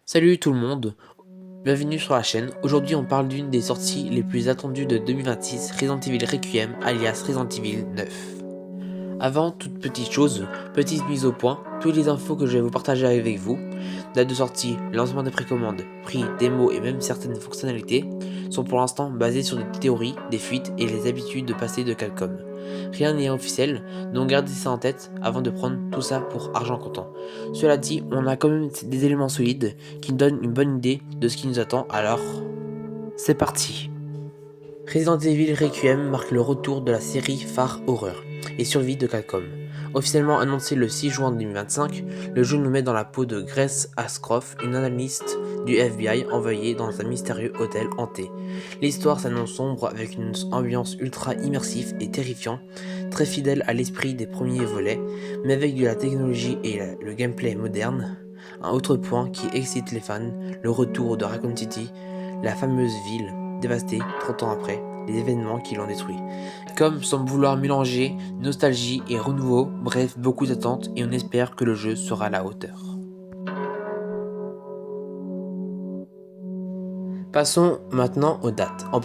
Salut tout le monde, bienvenue sur la chaîne. Aujourd'hui on parle d'une des sorties les plus attendues de 2026, Resident Evil Requiem alias Resident Evil 9. Avant toute petite chose, petite mise au point, toutes les infos que je vais vous partager avec vous, date de sortie, lancement des précommandes, prix, démos et même certaines fonctionnalités, sont pour l'instant basées sur des théories, des fuites et les habitudes de passé de Capcom. Rien n'est officiel, donc gardez ça en tête avant de prendre tout ça pour argent comptant. Cela dit, on a quand même des éléments solides qui nous donnent une bonne idée de ce qui nous attend, alors c'est parti. Resident Evil Requiem marque le retour de la série phare horreur et survie de Capcom. Officiellement annoncé le 6 juin 2025, le jeu nous met dans la peau de Grace Ashcroft, une analyste du FBI envoyée dans un mystérieux hôtel hanté. L'histoire s'annonce sombre avec une ambiance ultra immersive et terrifiante, très fidèle à l'esprit des premiers volets, mais avec de la technologie et le gameplay moderne. Un autre point qui excite les fans, le retour de Raccoon City, la fameuse ville dévastée 30 ans après les événements qui l'ont détruit. Comme semble vouloir mélanger nostalgie et renouveau, bref, beaucoup d'attentes et on espère que le jeu sera à la hauteur. Passons maintenant aux dates, en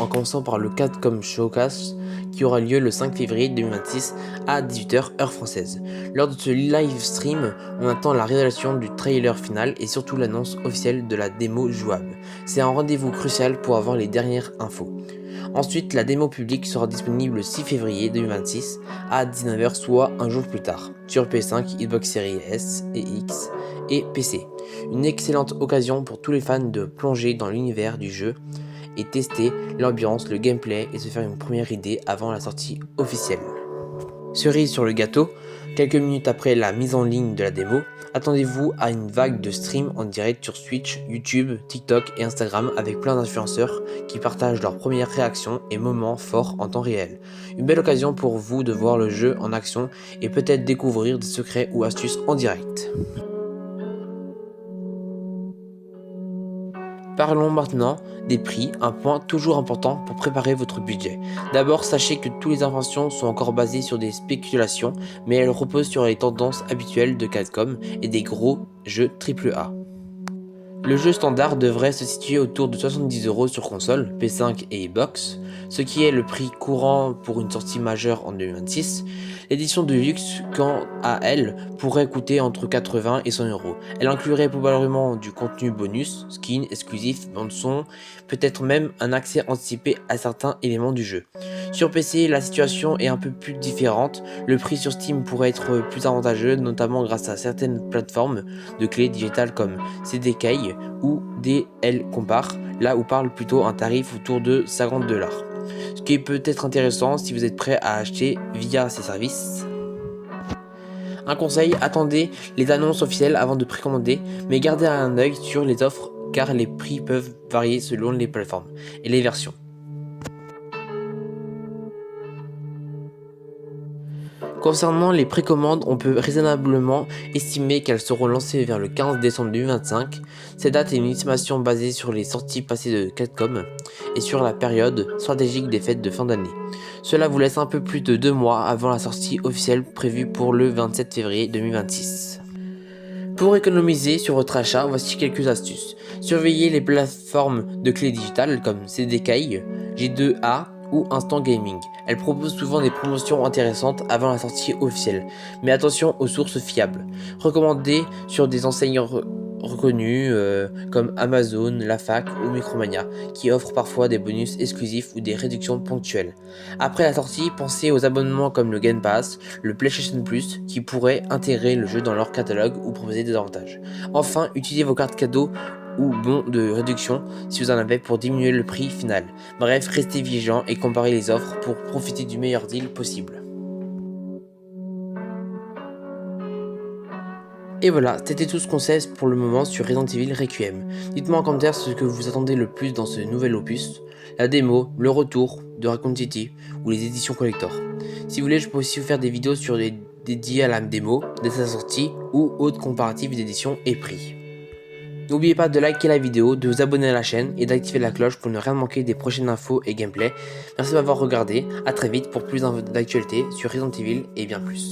commençant par le Capcom Showcase qui aura lieu le 5 février 2026 à 18h heure française. Lors de ce live stream, on attend la révélation du trailer final et surtout l'annonce officielle de la démo jouable. C'est un rendez-vous crucial pour avoir les dernières infos. Ensuite, la démo publique sera disponible le 6 février 2026 à 19h, soit un jour plus tard, sur PS5, Xbox Series S et X et PC. Une excellente occasion pour tous les fans de plonger dans l'univers du jeu et tester l'ambiance, le gameplay et se faire une première idée avant la sortie officielle. Cerise sur le gâteau, quelques minutes après la mise en ligne de la démo, attendez-vous à une vague de streams en direct sur Twitch, YouTube, TikTok et Instagram avec plein d'influenceurs qui partagent leurs premières réactions et moments forts en temps réel. Une belle occasion pour vous de voir le jeu en action et peut-être découvrir des secrets ou astuces en direct. Parlons maintenant des prix, un point toujours important pour préparer votre budget. D'abord, sachez que toutes les informations sont encore basées sur des spéculations, mais elles reposent sur les tendances habituelles de Capcom et des gros jeux AAA. Le jeu standard devrait se situer autour de 70€ sur console, PS5 et Xbox, ce qui est le prix courant pour une sortie majeure en 2026. L'édition de luxe, quant à elle, pourrait coûter entre 80 et 100€. Elle inclurait probablement du contenu bonus, skins, exclusifs, bande-son, peut-être même un accès anticipé à certains éléments du jeu. Sur PC, la situation est un peu plus différente. Le prix sur Steam pourrait être plus avantageux, notamment grâce à certaines plateformes de clés digitales comme CDK ou DL Compare, là où parle plutôt un tarif autour de 50$. Ce qui est peut-être intéressant si vous êtes prêt à acheter via ces services. Un conseil, attendez les annonces officielles avant de précommander, mais gardez un œil sur les offres car les prix peuvent varier selon les plateformes et les versions. Concernant les précommandes, on peut raisonnablement estimer qu'elles seront lancées vers le 15 décembre 2025. Cette date est une estimation basée sur les sorties passées de Capcom et sur la période stratégique des fêtes de fin d'année. Cela vous laisse un peu plus de 2 mois avant la sortie officielle prévue pour le 27 février 2026. Pour économiser sur votre achat, voici quelques astuces. Surveillez les plateformes de clés digitales comme CDK, G2A ou Instant Gaming. Elles proposent souvent des promotions intéressantes avant la sortie officielle, mais attention aux sources fiables. Recommandez sur des enseignes reconnues comme Amazon, La Fac ou Micromania, qui offrent parfois des bonus exclusifs ou des réductions ponctuelles. Après la sortie, pensez aux abonnements comme le Game Pass, le PlayStation Plus, qui pourraient intégrer le jeu dans leur catalogue ou proposer des avantages. Enfin, utilisez vos cartes cadeaux ou bons de réduction si vous en avez pour diminuer le prix final. Bref, restez vigilant et comparez les offres pour profiter du meilleur deal possible. Et voilà, c'était tout ce qu'on sait pour le moment sur Resident Evil Requiem. Dites-moi en commentaire ce que vous attendez le plus dans ce nouvel opus, la démo, le retour de Raccoon City ou les éditions collector. Si vous voulez, je peux aussi vous faire des vidéos dédiées à la démo, dès sa sortie ou autres comparatifs d'édition et prix. N'oubliez pas de liker la vidéo, de vous abonner à la chaîne et d'activer la cloche pour ne rien manquer des prochaines infos et gameplay. Merci de m'avoir regardé, à très vite pour plus d'actualités sur Resident Evil et bien plus.